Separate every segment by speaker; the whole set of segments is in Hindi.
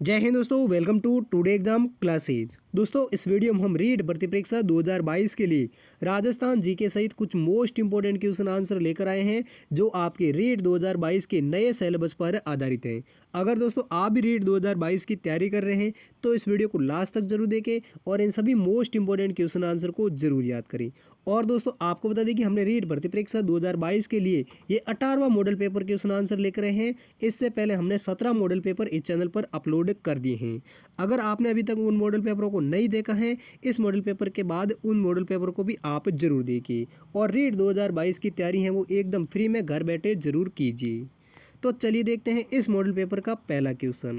Speaker 1: जय हिंद दोस्तों, welcome to today exam classes. दोस्तों, इस वीडियो में हम रीट भर्ती परीक्षा 2022 के लिए राजस्थान जीके सहित कुछ मोस्ट इंपोर्टेंट क्वेश्चन आंसर लेकर आए हैं जो आपके रीट 2022 के नए सिलेबस पर आधारित हैं। अगर दोस्तों आप भी रीट 2022 की तैयारी कर रहे हैं तो इस वीडियो को लास्ट तक जरूर देखें और इन सभी मोस्ट इंपोर्टेंट क्वेश्चन आंसर को जरूर याद करें। और दोस्तों आपको बता दें कि हमने रीट भर्ती परीक्षा 2022 के लिए ये 18वां मॉडल पेपर क्वेश्चन आंसर लेकर आए हैं। इससे पहले हमने 17 मॉडल पेपर इस चैनल पर अपलोड कर दिए हैं। अगर आपने अभी तक उन मॉडल पेपरों को नहीं देखा है, इस मॉडल पेपर के बाद उन मॉडल पेपर को भी आप जरूर देखिए और रीट 2022 की तैयारी है वो एकदम फ्री में घर बैठे जरूर कीजिए। तो चलिए देखते हैं इस मॉडल पेपर का पहला क्वेश्चन।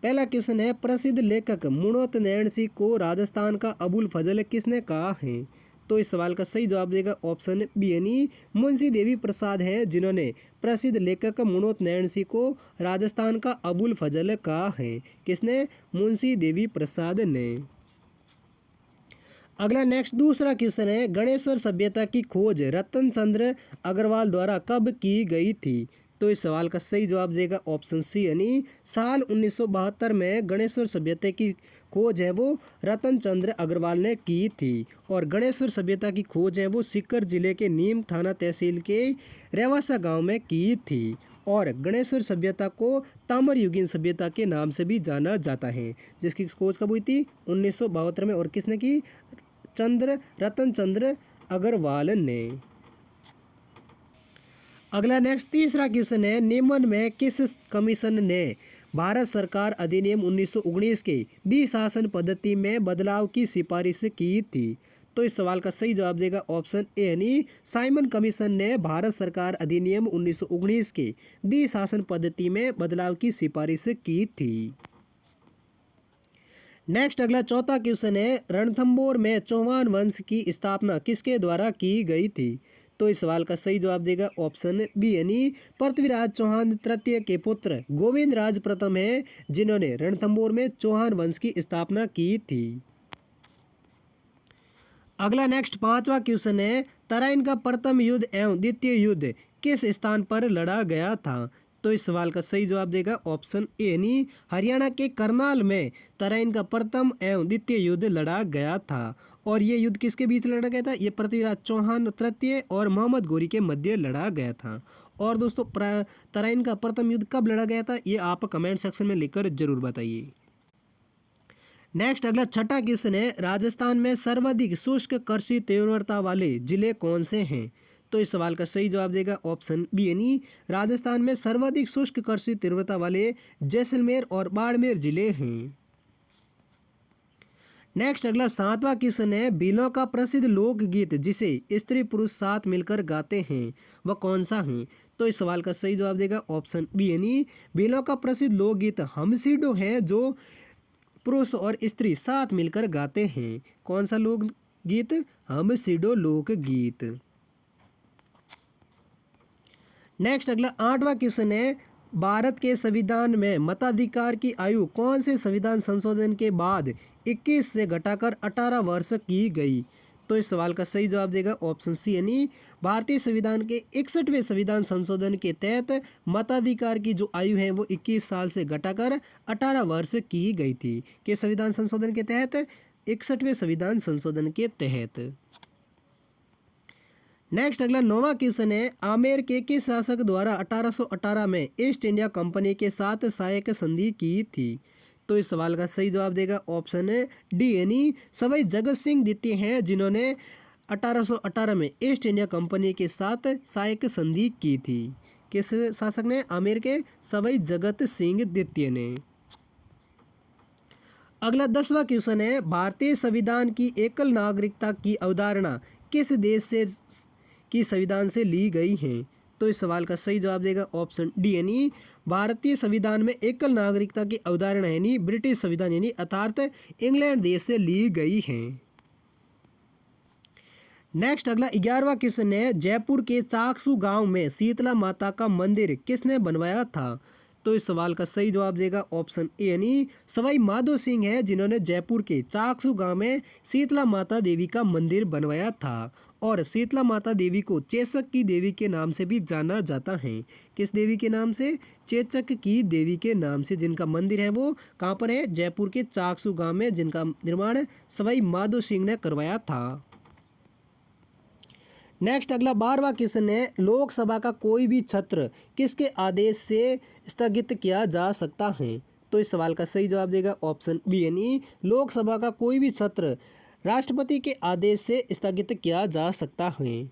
Speaker 1: पहला क्वेश्चन है, प्रसिद्ध लेखक मुणोत नैन सिंह को राजस्थान का अबुल फजल किसने कहा है? तो इस सवाल का सही जवाब देगा ऑप्शन बी यानी मुंशी देवी प्रसाद है जिन्होंने प्रसिद्ध लेखक मुणोत नैन सिंह को राजस्थान का अबुल फजल कहा है। किसने? मुंशी देवी प्रसाद ने। अगला नेक्स्ट दूसरा क्वेश्चन है, गणेश्वर सभ्यता की खोज रतन चंद्र अग्रवाल द्वारा कब की गई थी? तो इस सवाल का सही जवाब देगा ऑप्शन सी यानी साल 1972 में गणेश्वर सभ्यता की खोज है वो रतन चंद्र अग्रवाल ने की थी। और गणेश्वर सभ्यता की खोज है वो सीकर जिले के नीम थाना तहसील के रेवासा गांव में की थी। और गणेश्वर सभ्यता को ताम्र युगीन सभ्यता के नाम से भी जाना जाता है, जिसकी खोज कब हुई थी? 1972 में। और किसने की? रतन चंद्र अग्रवाल ने। अगला नेक्स्ट तीसरा क्वेश्चन है, निम्न में किस कमीशन ने भारत सरकार अधिनियम 1919 के द्वि शासन पद्धति में बदलाव की सिफारिश की थी? तो इस सवाल का सही जवाब देगा ऑप्शन ए यानी साइमन कमीशन ने भारत सरकार अधिनियम 1919 के द्वि शासन पद्धति में बदलाव की सिफारिश की थी। नेक्स्ट अगला चौथा क्वेश्चन है, रणथंभौर में चौहान वंश की स्थापना किसके द्वारा की गई थी? तो इस सवाल का सही जवाब देगा ऑप्शन बी यानी पृथ्वीराज चौहान तृतीय के पुत्र गोविंद राज प्रथम है जिन्होंने रणथंभौर में चौहान वंश की स्थापना की थी। अगला नेक्स्ट पांचवा क्वेश्चन है, तराइन का प्रथम युद्ध एवं द्वितीय युद्ध किस स्थान पर लड़ा गया था? तो इस सवाल का सही जवाब देगा ऑप्शन ए यानी हरियाणा के करनाल में तराइन का प्रथम एवं द्वितीय युद्ध लड़ा गया था। और ये युद्ध किसके बीच लड़ा गया था? ये पृथ्वीराज चौहान तृतीय और मोहम्मद गोरी के मध्य लड़ा गया था। और दोस्तों तराइन का प्रथम युद्ध कब लड़ा गया था ये आप कमेंट सेक्शन में लिखकर जरूर बताइए। नेक्स्ट अगला छठा क्वेश्चन है, राजस्थान में सर्वाधिक शुष्क कृषि तीव्रता वाले जिले कौन से हैं? तो इस सवाल का सही जवाब देगा ऑप्शन बी यानी राजस्थान में सर्वाधिक शुष्क कृषि तीव्रता वाले जैसलमेर और बाड़मेर जिले हैं। नेक्स्ट अगला सातवां क्वेश्चन है, भीलों का प्रसिद्ध लोकगीत जिसे स्त्री पुरुष साथ मिलकर गाते हैं वह कौन सा है? तो इस सवाल का सही जवाब देगा ऑप्शन बी यानी भीलों का प्रसिद्ध लोकगीत हमसीडो है जो पुरुष और स्त्री साथ मिलकर गाते हैं। कौन सा लोकगीत? हमसीडो लोकगीत। नेक्स्ट अगला आठवां क्वेश्चन है, भारत के संविधान में मताधिकार की आयु कौन से संविधान संशोधन के बाद 21 से घटाकर 18 वर्ष की गई? तो इस सवाल का सही जवाब देगा ऑप्शन सी यानी भारतीय संविधान के 61वें संविधान संशोधन के तहत मताधिकार की जो आयु है वो 21 साल से घटाकर 18 वर्ष की गई थी। कि संविधान संशोधन के तहत? 61वें संविधान संशोधन के तहत। नेक्स्ट अगला नौवां क्वेश्चन है, आमेर के किस शासक द्वारा 1818 में ईस्ट इंडिया कंपनी के साथ सहायक संधि की थी? तो इस सवाल का सही जवाब देगा ऑप्शन डी यानी सवाई जगत सिंह द्वितीय हैं जिन्होंने 1818 में ईस्ट इंडिया कंपनी के साथ सहायक संधि की थी। किस शासक ने? आमेर के सवाई जगत सिंह द्वितीय ने। अगला 10वां क्वेश्चन है, भारतीय संविधान की एकल नागरिकता की अवधारणा किस देश से की संविधान से ली गई है? तो इस सवाल का सही जवाब देगा ऑप्शन डी यानी भारतीय संविधान में एकल नागरिकता की अवधारणा यानी ब्रिटिश संविधान यानी अर्थात इंग्लैंड देश से ली गई है। नेक्स्ट अगला 11वां क्वेश्चन है, जयपुर के चाकसू गांव में शीतला माता का मंदिर किसने बनवाया था? तो इस सवाल का सही जवाब देगा ऑप्शन ए यानी सवाई माधो सिंह है जिन्होंने जयपुर के चाकसू गांव में शीतला माता देवी का मंदिर बनवाया था। और शीतला माता देवी को चेचक की देवी के नाम से भी जाना जाता है। किस देवी के नाम से? चेचक की देवी के नाम से, जिनका मंदिर है वो कहाँ पर है? जयपुर के चाकसू गांव में, जिनका निर्माण सवाई माधो सिंह ने करवाया था। नेक्स्ट अगला 12वां क्वेश्चन है, लोकसभा का कोई भी सत्र किसके आदेश से स्थगित किया जा सकता है? तो इस सवाल का सही जवाब देगा ऑप्शन बी यानी लोकसभा का कोई भी सत्र राष्ट्रपति के आदेश से स्थगित किया जा सकता है।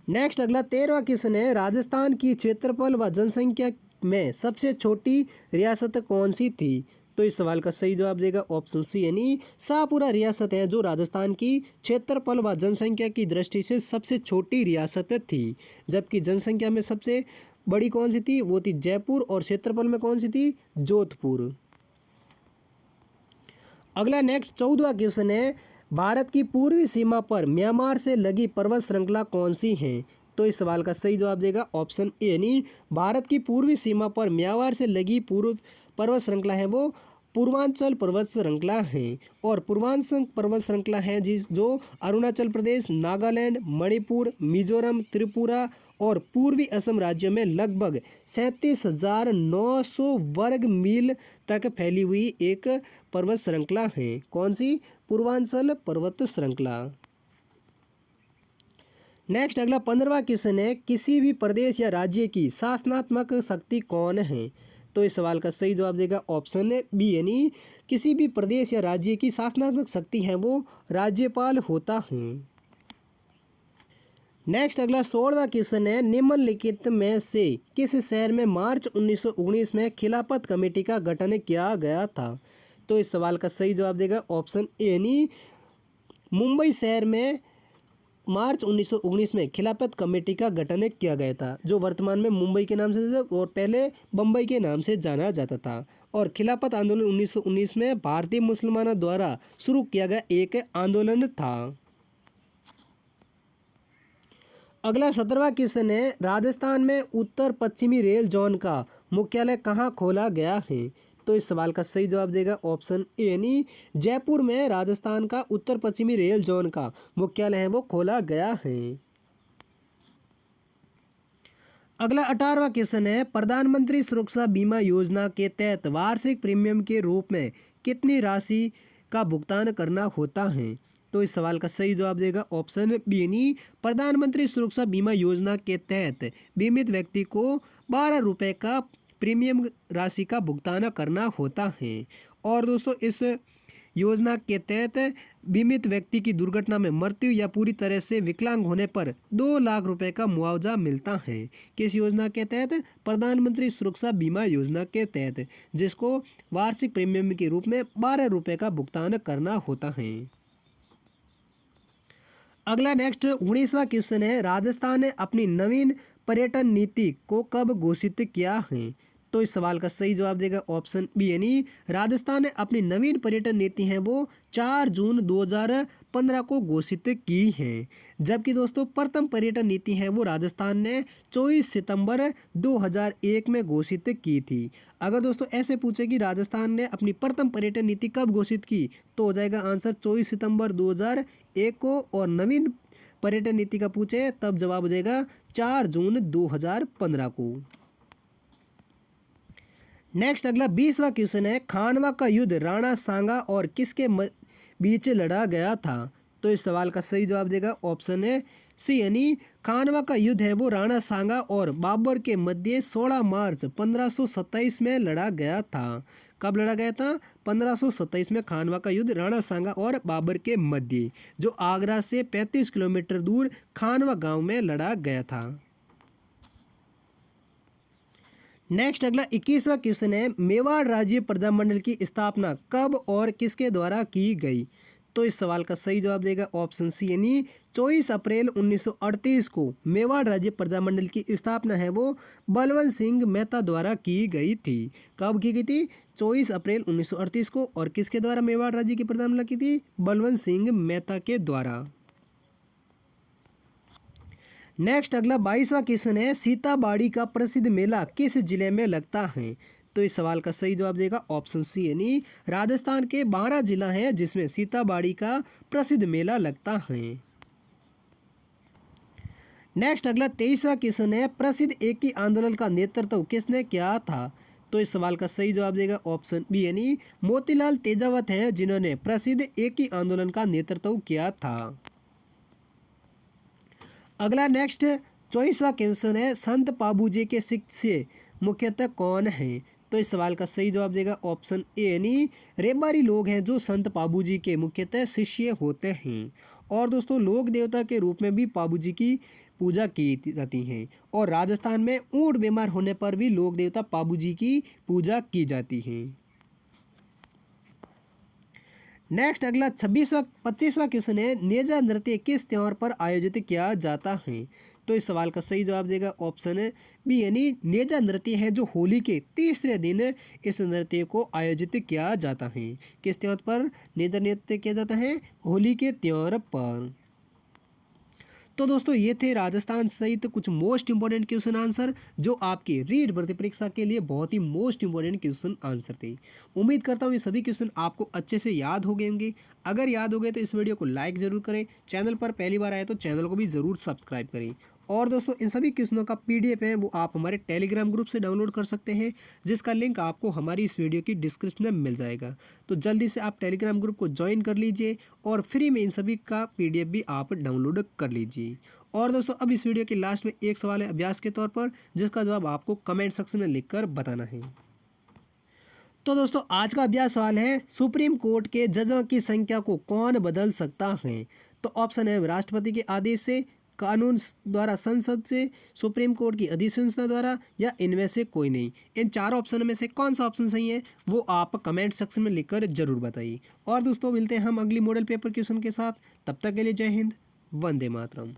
Speaker 1: नेक्स्ट अगला 13वां क्वेश्चन है, राजस्थान की क्षेत्रफल व जनसंख्या में सबसे छोटी रियासत कौन सी थी? तो इस सवाल का सही जवाब देगा ऑप्शन सी यानी शाहपुरा रियासत है जो राजस्थान की क्षेत्रफल व जनसंख्या की दृष्टि से सबसे छोटी रियासत थी। जबकि जनसंख्या में सबसे बड़ी कौन सी थी? वो थी जयपुर, और क्षेत्रफल में कौन सी थी? जोधपुर। अगला नेक्स्ट 14वां क्वेश्चन है, भारत की पूर्वी सीमा पर म्यांमार से लगी पर्वत श्रृंखला कौन सी है? तो इस सवाल का सही जवाब देगा ऑप्शन ए यानी भारत की पूर्वी सीमा पर म्यांमार से लगी पर्वत श्रृंखला है वो पूर्वांचल पर्वत श्रृंखला है। और पूर्वांचल पर्वत श्रृंखला है जो अरुणाचल प्रदेश, नागालैंड, मणिपुर, मिजोरम, त्रिपुरा और पूर्वी असम राज्यों में लगभग 37,900 वर्ग मील तक फैली हुई एक पर्वत श्रृंखला है। कौन सी? पूर्वांचल पर्वत श्रृंखला। नेक्स्ट अगला 15वां क्वेश्चन है, किसी भी प्रदेश या राज्य की शासनात्मक शक्ति कौन है? तो इस सवाल का सही जवाब देगा ऑप्शन बी यानी किसी भी प्रदेश या राज्य की शासनात्मक शक्ति है वो राज्यपाल होता है। नेक्स्ट अगला 16वां क्वेश्चन है, निम्नलिखित में से किस शहर में मार्च 1919 में खिलाफत कमेटी का गठन किया गया था? तो इस सवाल का सही जवाब देगा ऑप्शन ए यानी मुंबई शहर में मार्च 1919 में खिलाफत कमेटी का गठन किया गया था, जो वर्तमान में मुंबई के नाम से और पहले बम्बई के नाम से जाना जाता था। और खिलाफत आंदोलन 1919 में भारतीय मुसलमानों द्वारा शुरू किया गया एक आंदोलन था। अगला 17वां क्वेश्चन है, राजस्थान में उत्तर पश्चिमी रेल जोन का मुख्यालय कहाँ खोला गया है? तो इस सवाल का सही जवाब देगा ऑप्शन ए यानी जयपुर में राजस्थान का उत्तर पश्चिमी रेल जोन का मुख्यालय है वो खोला गया है। अगला 18वां क्वेश्चन है, प्रधानमंत्री सुरक्षा बीमा योजना के तहत वार्षिक प्रीमियम के रूप में कितनी राशि का भुगतान करना होता है? तो इस सवाल का सही जवाब देगा ऑप्शन बी यानी प्रधानमंत्री सुरक्षा बीमा योजना के तहत बीमित व्यक्ति को 12 रुपये का प्रीमियम राशि का भुगतान करना होता है। और दोस्तों इस योजना के तहत बीमित व्यक्ति की दुर्घटना में मृत्यु या पूरी तरह से विकलांग होने पर 2 लाख रुपए का मुआवजा मिलता है। किस योजना के तहत? प्रधानमंत्री सुरक्षा बीमा योजना के तहत, जिसको वार्षिक प्रीमियम के रूप में 12 रुपये का भुगतान करना होता है। अगला नेक्स्ट 19वां क्वेश्चन है, राजस्थान ने अपनी नवीन पर्यटन नीति को कब घोषित किया है? तो इस सवाल का सही जवाब देगा ऑप्शन बी यानी राजस्थान ने अपनी नवीन पर्यटन नीति है वो 4 जून 2015 को घोषित की है। जबकि दोस्तों प्रथम पर्यटन नीति है वो राजस्थान ने 24 सितंबर 2001 में घोषित की थी। अगर दोस्तों ऐसे पूछे कि राजस्थान ने अपनी प्रथम पर्यटन नीति कब घोषित की, तो हो जाएगा आंसर 24 सितंबर 2001 को। और नवीन पर्यटन नीति का पूछे तब जवाब हो जाएगा 4 जून 2015 को। नेक्स्ट अगला 20वां क्वेश्चन है, खानवा का युद्ध राणा सांगा और किसके बीच लड़ा गया था? तो इस सवाल का सही जवाब देगा ऑप्शन है सी यानी खानवा का युद्ध है वो राणा सांगा और बाबर के मध्य 16 मार्च 1527 में लड़ा गया था। कब लड़ा गया था? 1527 में खानवा का युद्ध राणा सांगा और बाबर के मध्य, जो आगरा से 35 किलोमीटर दूर खानवा गांव में लड़ा गया था। नेक्स्ट अगला 21वां क्वेश्चन है, मेवाड़ राज्य प्रजामंडल की स्थापना कब और किसके द्वारा की गई? तो इस सवाल का सही जवाब देगा ऑप्शन सी यानी 24 अप्रैल 1938 को मेवाड़ राज्य प्रजामंडल की स्थापना है वो बलवंत सिंह मेहता द्वारा की गई थी। कब की गई थी? 24 अप्रैल 1938 को। और किसके द्वारा मेवाड़ राज्य की प्रजामंडल की थी? बलवंत सिंह मेहता के द्वारा। नेक्स्ट अगला 22वां क्वेश्चन है, सीताबाड़ी का प्रसिद्ध मेला किस जिले में लगता है? तो इस सवाल का सही जवाब देगा ऑप्शन सी, यानी राजस्थान के 12 जिला हैं जिसमें सीताबाड़ी का प्रसिद्ध मेला लगता है। नेक्स्ट अगला 23वां क्वेश्चन है, प्रसिद्ध एकी आंदोलन का नेतृत्व किसने किया था? तो इस सवाल का सही जवाब देगा ऑप्शन बी, यानी मोतीलाल तेजावत हैं जिन्होंने प्रसिद्ध एकी आंदोलन का नेतृत्व किया था। अगला नेक्स्ट 24वां क्वेश्चन है, संत पाबूजी के शिष्य मुख्यतः कौन हैं? तो इस सवाल का सही जवाब देगा ऑप्शन ए, यानी रेबारी लोग हैं जो संत पाबूजी के मुख्यतः शिष्य होते हैं। और दोस्तों लोक देवता के रूप में भी पाबूजी की पूजा की जाती है और राजस्थान में ऊंट बीमार होने पर भी लोक देवता पाबूजी की पूजा की जाती है। नेक्स्ट अगला 25वां क्वेश्चन है, नेजा नृत्य किस त्योहार पर आयोजित किया जाता है? तो इस सवाल का सही जवाब देगा ऑप्शन बी, यानी नेजा नृत्य है जो होली के तीसरे दिन इस नृत्य को आयोजित किया जाता है। किस त्योहार पर नेजा नृत्य किया जाता है? होली के त्योहार पर। तो दोस्तों ये थे राजस्थान सहित कुछ मोस्ट इंपॉर्टेंट क्वेश्चन आंसर जो आपकी रीट भर्ती परीक्षा के लिए बहुत ही मोस्ट इंपॉर्टेंट क्वेश्चन आंसर थे। उम्मीद करता हूँ ये सभी क्वेश्चन आपको अच्छे से याद हो गए होंगे। अगर याद हो गए तो इस वीडियो को लाइक ज़रूर करें, चैनल पर पहली बार आए तो चैनल को भी ज़रूर सब्सक्राइब करें। और दोस्तों इन सभी क्वेश्चनों का PDF है वो आप हमारे टेलीग्राम ग्रुप से डाउनलोड कर सकते हैं जिसका लिंक आपको हमारी इस वीडियो की डिस्क्रिप्शन में मिल जाएगा। तो जल्दी से आप टेलीग्राम ग्रुप को ज्वाइन कर लीजिए और फ्री में इन सभी का PDF भी आप डाउनलोड कर लीजिए। और दोस्तों अब इस वीडियो के लास्ट में एक सवाल है अभ्यास के तौर पर जिसका जवाब आपको कमेंट सेक्शन में लिखकर बताना है। तो दोस्तों आज का अभ्यास सवाल है, सुप्रीम कोर्ट के जजों की संख्या को कौन बदल सकता है? तो ऑप्शन है राष्ट्रपति के आदेश से, कानून द्वारा, संसद से, सुप्रीम कोर्ट की अधिसूचना द्वारा या इनमें से कोई नहीं। इन चारों ऑप्शन में से कौन सा ऑप्शन सही है वो आप कमेंट सेक्शन में लिखकर जरूर बताइए। और दोस्तों मिलते हैं हम अगली मॉडल पेपर क्वेश्चन के साथ, तब तक के लिए जय हिंद, वंदे मातरम।